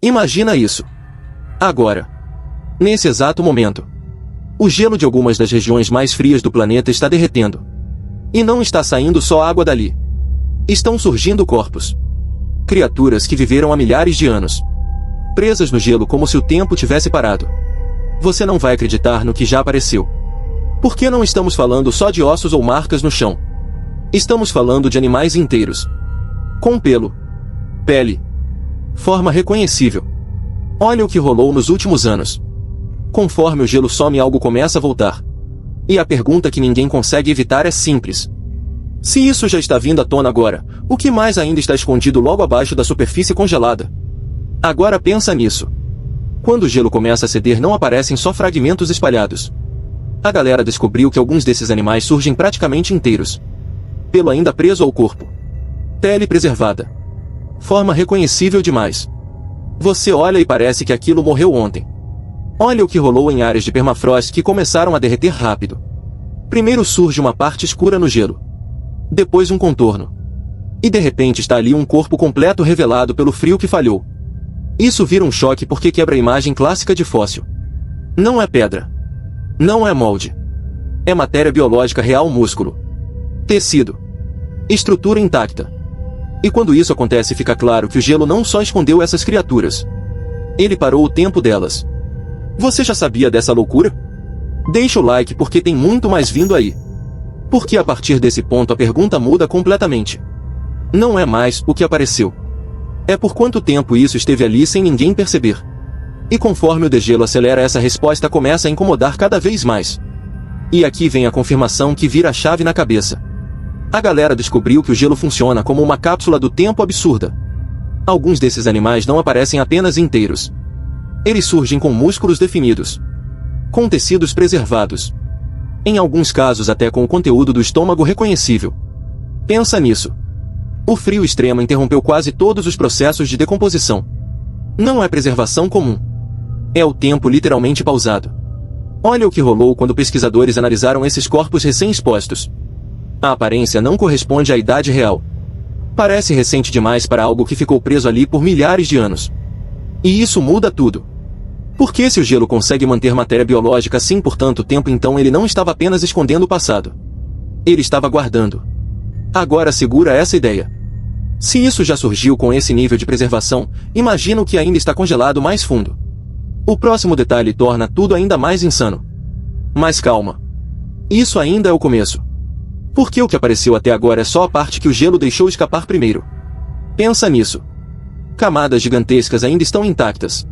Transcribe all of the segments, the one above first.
Imagina isso. Agora. Nesse exato momento. O gelo de algumas das regiões mais frias do planeta está derretendo. E não está saindo só água dali. Estão surgindo corpos. Criaturas que viveram há milhares de anos. Presas no gelo como se o tempo tivesse parado. Você não vai acreditar no que já apareceu. Porque não estamos falando só de ossos ou marcas no chão. Estamos falando de animais inteiros. Com pelo, pele, forma reconhecível. Olha o que rolou nos últimos anos. Conforme o gelo some, algo começa a voltar. E a pergunta que ninguém consegue evitar é simples. Se isso já está vindo à tona agora, o que mais ainda está escondido logo abaixo da superfície congelada? Agora pensa nisso. Quando o gelo começa a ceder, não aparecem só fragmentos espalhados. A galera descobriu que alguns desses animais surgem praticamente inteiros. Pelo ainda preso ao corpo. Pele preservada. Forma reconhecível demais. Você olha e parece que aquilo morreu ontem. Olha o que rolou em áreas de permafrost que começaram a derreter rápido. Primeiro surge uma parte escura no gelo. Depois um contorno. E de repente está ali um corpo completo revelado pelo frio que falhou. Isso vira um choque porque quebra a imagem clássica de fóssil. Não é pedra. Não é molde. É matéria biológica real, músculo, tecido, estrutura intacta. E quando isso acontece, fica claro que o gelo não só escondeu essas criaturas. Ele parou o tempo delas. Você já sabia dessa loucura? Deixa o like porque tem muito mais vindo aí. Porque a partir desse ponto a pergunta muda completamente. Não é mais o que apareceu. É por quanto tempo isso esteve ali sem ninguém perceber. E conforme o degelo acelera, essa resposta começa a incomodar cada vez mais. E aqui vem a confirmação que vira a chave na cabeça. A galera descobriu que o gelo funciona como uma cápsula do tempo absurda. Alguns desses animais não aparecem apenas inteiros. Eles surgem com músculos definidos. Com tecidos preservados. Em alguns casos até com o conteúdo do estômago reconhecível. Pensa nisso. O frio extremo interrompeu quase todos os processos de decomposição. Não é preservação comum. É o tempo literalmente pausado. Olha o que rolou quando pesquisadores analisaram esses corpos recém-expostos. A aparência não corresponde à idade real. Parece recente demais para algo que ficou preso ali por milhares de anos. E isso muda tudo. Porque se o gelo consegue manter matéria biológica assim por tanto tempo, então ele não estava apenas escondendo o passado. Ele estava guardando. Agora segura essa ideia. Se isso já surgiu com esse nível de preservação, imagina o que ainda está congelado mais fundo. O próximo detalhe torna tudo ainda mais insano. Mas calma. Isso ainda é o começo. Porque o que apareceu até agora é só a parte que o gelo deixou escapar primeiro. Pensa nisso. Camadas gigantescas ainda estão intactas.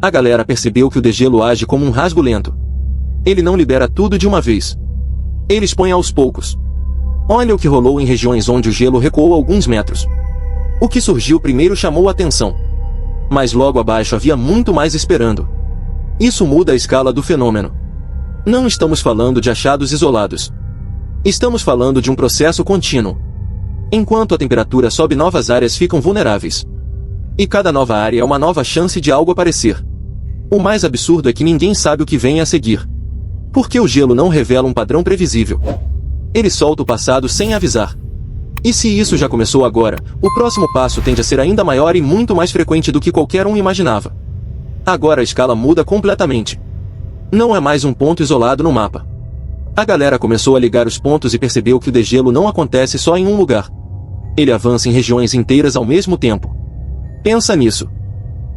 A galera percebeu que o degelo age como um rasgo lento. Ele não libera tudo de uma vez. Ele expõe aos poucos. Olha o que rolou em regiões onde o gelo recuou alguns metros. O que surgiu primeiro chamou a atenção. Mas logo abaixo havia muito mais esperando. Isso muda a escala do fenômeno. Não estamos falando de achados isolados. Estamos falando de um processo contínuo. Enquanto a temperatura sobe, novas áreas ficam vulneráveis. E cada nova área é uma nova chance de algo aparecer. O mais absurdo é que ninguém sabe o que vem a seguir. Porque o gelo não revela um padrão previsível. Ele solta o passado sem avisar. E se isso já começou agora, o próximo passo tende a ser ainda maior e muito mais frequente do que qualquer um imaginava. Agora a escala muda completamente. Não é mais um ponto isolado no mapa. A galera começou a ligar os pontos e percebeu que o degelo não acontece só em um lugar. Ele avança em regiões inteiras ao mesmo tempo. Pensa nisso.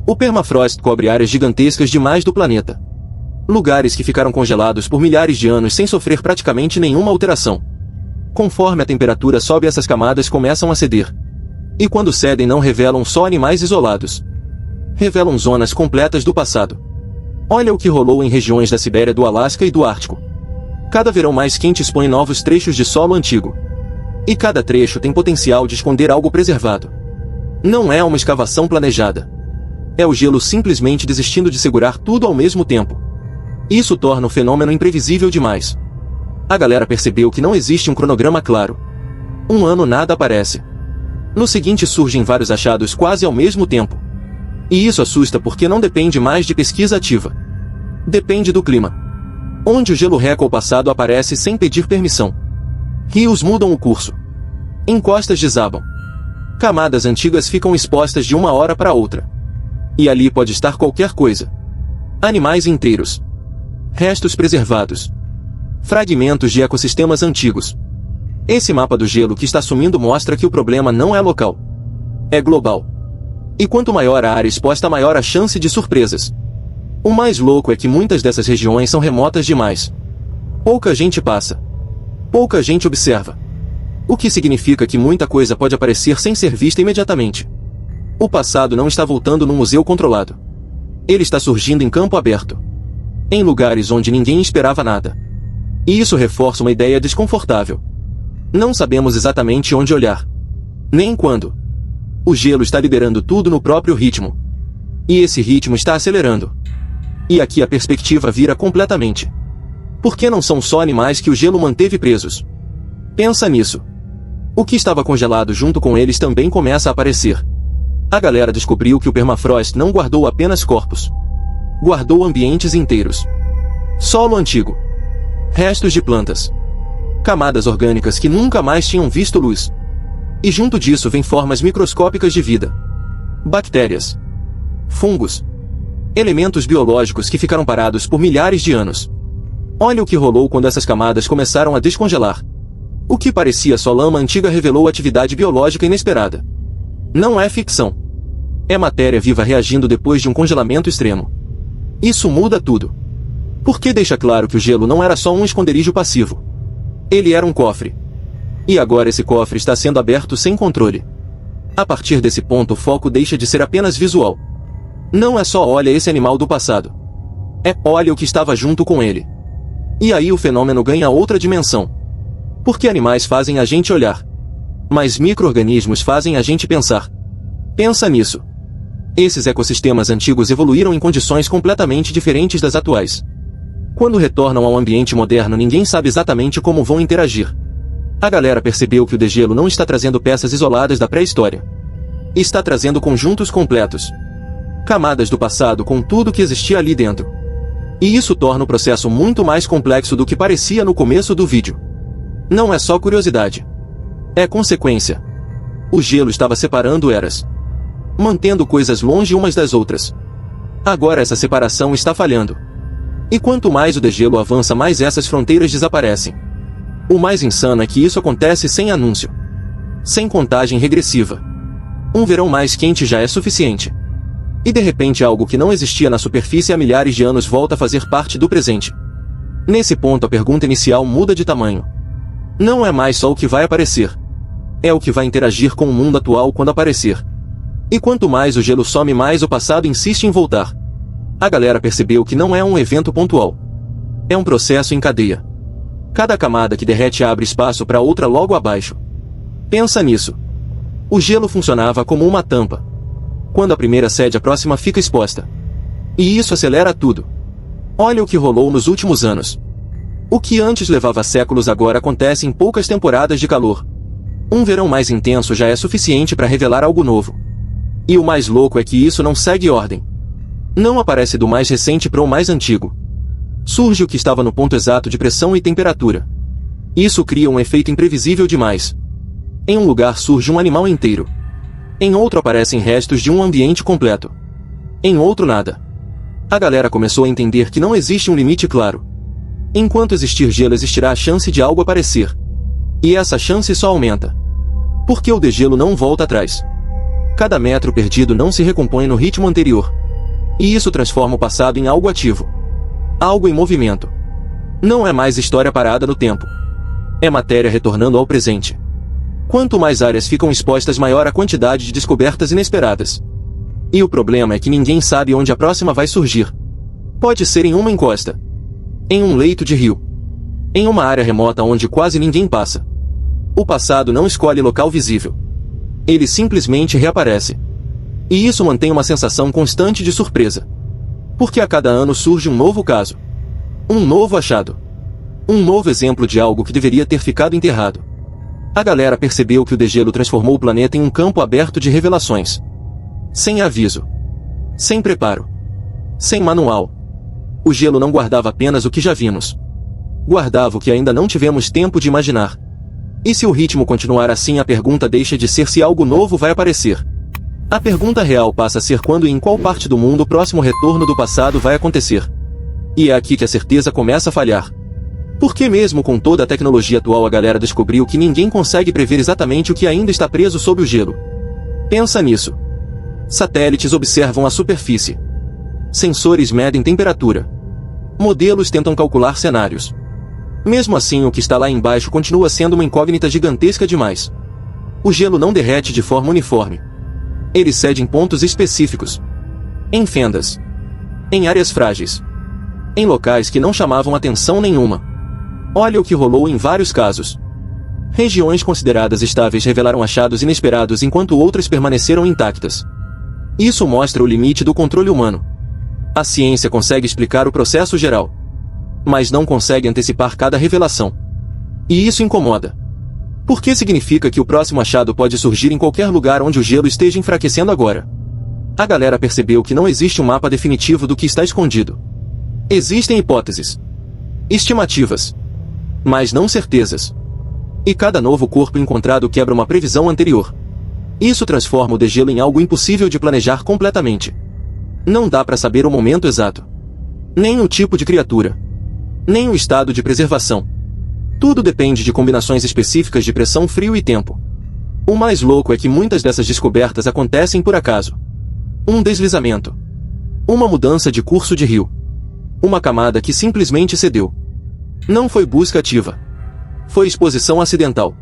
O permafrost cobre áreas gigantescas demais do planeta. Lugares que ficaram congelados por milhares de anos sem sofrer praticamente nenhuma alteração. Conforme a temperatura sobe, essas camadas começam a ceder. E quando cedem, não revelam só animais isolados. Revelam zonas completas do passado. Olha o que rolou em regiões da Sibéria, do Alasca e do Ártico. Cada verão mais quente expõe novos trechos de solo antigo. E cada trecho tem potencial de esconder algo preservado. Não é uma escavação planejada. É o gelo simplesmente desistindo de segurar tudo ao mesmo tempo. Isso torna o fenômeno imprevisível demais. A galera percebeu que não existe um cronograma claro. Um ano nada aparece. No seguinte surgem vários achados quase ao mesmo tempo. E isso assusta porque não depende mais de pesquisa ativa. Depende do clima. Onde o gelo reca ao passado aparece sem pedir permissão. Rios mudam o curso. Encostas desabam. Camadas antigas ficam expostas de uma hora para outra. E ali pode estar qualquer coisa. Animais inteiros. Restos preservados. Fragmentos de ecossistemas antigos. Esse mapa do gelo que está sumindo mostra que o problema não é local. É global. E quanto maior a área exposta, maior a chance de surpresas. O mais louco é que muitas dessas regiões são remotas demais. Pouca gente passa. Pouca gente observa. O que significa que muita coisa pode aparecer sem ser vista imediatamente. O passado não está voltando num museu controlado. Ele está surgindo em campo aberto. Em lugares onde ninguém esperava nada. E isso reforça uma ideia desconfortável. Não sabemos exatamente onde olhar. Nem quando. O gelo está liderando tudo no próprio ritmo. E esse ritmo está acelerando. E aqui a perspectiva vira completamente. Por que não são só animais que o gelo manteve presos? Pensa nisso. O que estava congelado junto com eles também começa a aparecer. A galera descobriu que o permafrost não guardou apenas corpos. Guardou ambientes inteiros. Solo antigo. Restos de plantas. Camadas orgânicas que nunca mais tinham visto luz. E junto disso vem formas microscópicas de vida. Bactérias. Fungos. Elementos biológicos que ficaram parados por milhares de anos. Olha o que rolou quando essas camadas começaram a descongelar. O que parecia só lama antiga revelou atividade biológica inesperada. Não é ficção. É matéria viva reagindo depois de um congelamento extremo. Isso muda tudo. Porque deixa claro que o gelo não era só um esconderijo passivo. Ele era um cofre. E agora esse cofre está sendo aberto sem controle. A partir desse ponto o foco deixa de ser apenas visual. Não é só olha esse animal do passado. É olha o que estava junto com ele. E aí o fenômeno ganha outra dimensão. Porque animais fazem a gente olhar. Mas micro-organismos fazem a gente pensar. Pensa nisso. Esses ecossistemas antigos evoluíram em condições completamente diferentes das atuais. Quando retornam ao ambiente moderno, ninguém sabe exatamente como vão interagir. A galera percebeu que o degelo não está trazendo peças isoladas da pré-história. Está trazendo conjuntos completos. Camadas do passado com tudo que existia ali dentro. E isso torna o processo muito mais complexo do que parecia no começo do vídeo. Não é só curiosidade. É consequência. O gelo estava separando eras. Mantendo coisas longe umas das outras. Agora essa separação está falhando. E quanto mais o degelo avança, mais essas fronteiras desaparecem. O mais insano é que isso acontece sem anúncio. Sem contagem regressiva. Um verão mais quente já é suficiente. E de repente algo que não existia na superfície há milhares de anos volta a fazer parte do presente. Nesse ponto a pergunta inicial muda de tamanho. Não é mais só o que vai aparecer. É o que vai interagir com o mundo atual quando aparecer. E quanto mais o gelo some, mais o passado insiste em voltar. A galera percebeu que não é um evento pontual. É um processo em cadeia. Cada camada que derrete abre espaço para outra logo abaixo. Pensa nisso. O gelo funcionava como uma tampa. Quando a primeira cede, a próxima fica exposta. E isso acelera tudo. Olha o que rolou nos últimos anos. O que antes levava séculos agora acontece em poucas temporadas de calor. Um verão mais intenso já é suficiente para revelar algo novo. E o mais louco é que isso não segue ordem. Não aparece do mais recente para o mais antigo. Surge o que estava no ponto exato de pressão e temperatura. Isso cria um efeito imprevisível demais. Em um lugar surge um animal inteiro. Em outro aparecem restos de um ambiente completo. Em outro nada. A galera começou a entender que não existe um limite claro. Enquanto existir gelo, existirá a chance de algo aparecer. E essa chance só aumenta. Porque o degelo não volta atrás. Cada metro perdido não se recompõe no ritmo anterior. E isso transforma o passado em algo ativo. Algo em movimento. Não é mais história parada no tempo. É matéria retornando ao presente. Quanto mais áreas ficam expostas, maior a quantidade de descobertas inesperadas. E o problema é que ninguém sabe onde a próxima vai surgir. Pode ser em uma encosta. Em um leito de rio. Em uma área remota onde quase ninguém passa. O passado não escolhe local visível. Ele simplesmente reaparece. E isso mantém uma sensação constante de surpresa. Porque a cada ano surge um novo caso. Um novo achado. Um novo exemplo de algo que deveria ter ficado enterrado. A galera percebeu que o degelo transformou o planeta em um campo aberto de revelações. Sem aviso. Sem preparo. Sem manual. O gelo não guardava apenas o que já vimos. Guardava o que ainda não tivemos tempo de imaginar. E se o ritmo continuar assim, a pergunta deixa de ser se algo novo vai aparecer. A pergunta real passa a ser quando e em qual parte do mundo o próximo retorno do passado vai acontecer. E é aqui que a certeza começa a falhar. Porque mesmo com toda a tecnologia atual a galera descobriu que ninguém consegue prever exatamente o que ainda está preso sob o gelo. Pensa nisso. Satélites observam a superfície. Sensores medem temperatura. Modelos tentam calcular cenários. Mesmo assim, o que está lá embaixo continua sendo uma incógnita gigantesca demais. O gelo não derrete de forma uniforme. Ele cede em pontos específicos. Em fendas. Em áreas frágeis. Em locais que não chamavam atenção nenhuma. Olha o que rolou em vários casos. Regiões consideradas estáveis revelaram achados inesperados enquanto outras permaneceram intactas. Isso mostra o limite do controle humano. A ciência consegue explicar o processo geral, mas não consegue antecipar cada revelação. E isso incomoda. Porque significa que o próximo achado pode surgir em qualquer lugar onde o gelo esteja enfraquecendo agora. A galera percebeu que não existe um mapa definitivo do que está escondido. Existem hipóteses, estimativas, mas não certezas. E cada novo corpo encontrado quebra uma previsão anterior. Isso transforma o degelo em algo impossível de planejar completamente. Não dá para saber o momento exato. Nem o tipo de criatura. Nem o estado de preservação. Tudo depende de combinações específicas de pressão, frio e tempo. O mais louco é que muitas dessas descobertas acontecem por acaso. Um deslizamento. Uma mudança de curso de rio. Uma camada que simplesmente cedeu. Não foi busca ativa. Foi exposição acidental.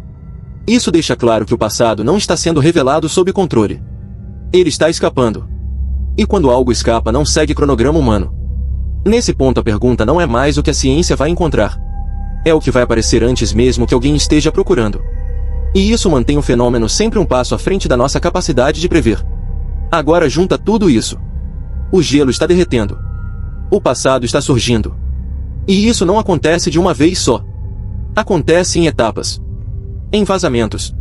Isso deixa claro que o passado não está sendo revelado sob controle. Ele está escapando. E quando algo escapa não segue cronograma humano. Nesse ponto a pergunta não é mais o que a ciência vai encontrar. É o que vai aparecer antes mesmo que alguém esteja procurando. E isso mantém o fenômeno sempre um passo à frente da nossa capacidade de prever. Agora junta tudo isso. O gelo está derretendo. O passado está surgindo. E isso não acontece de uma vez só. Acontece em etapas. Em vazamentos.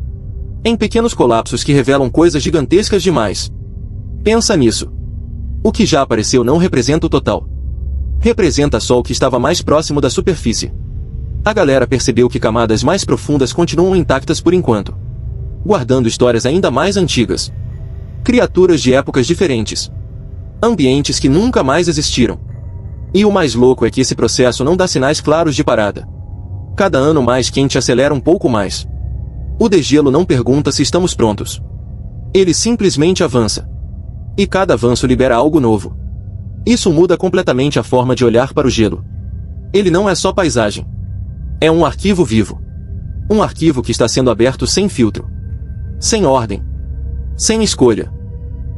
Em pequenos colapsos que revelam coisas gigantescas demais. Pensa nisso. O que já apareceu não representa o total. Representa só o que estava mais próximo da superfície. A galera percebeu que camadas mais profundas continuam intactas por enquanto. Guardando histórias ainda mais antigas. Criaturas de épocas diferentes. Ambientes que nunca mais existiram. E o mais louco é que esse processo não dá sinais claros de parada. Cada ano mais quente acelera um pouco mais. O degelo não pergunta se estamos prontos. Ele simplesmente avança. E cada avanço libera algo novo. Isso muda completamente a forma de olhar para o gelo. Ele não é só paisagem. É um arquivo vivo. Um arquivo que está sendo aberto sem filtro. Sem ordem. Sem escolha.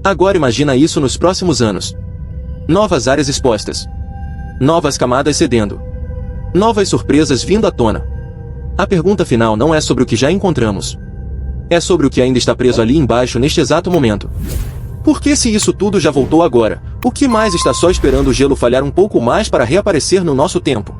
Agora imagina isso nos próximos anos. Novas áreas expostas. Novas camadas cedendo. Novas surpresas vindo à tona. A pergunta final não é sobre o que já encontramos. É sobre o que ainda está preso ali embaixo neste exato momento. Porque se isso tudo já voltou agora, o que mais está só esperando o gelo falhar um pouco mais para reaparecer no nosso tempo?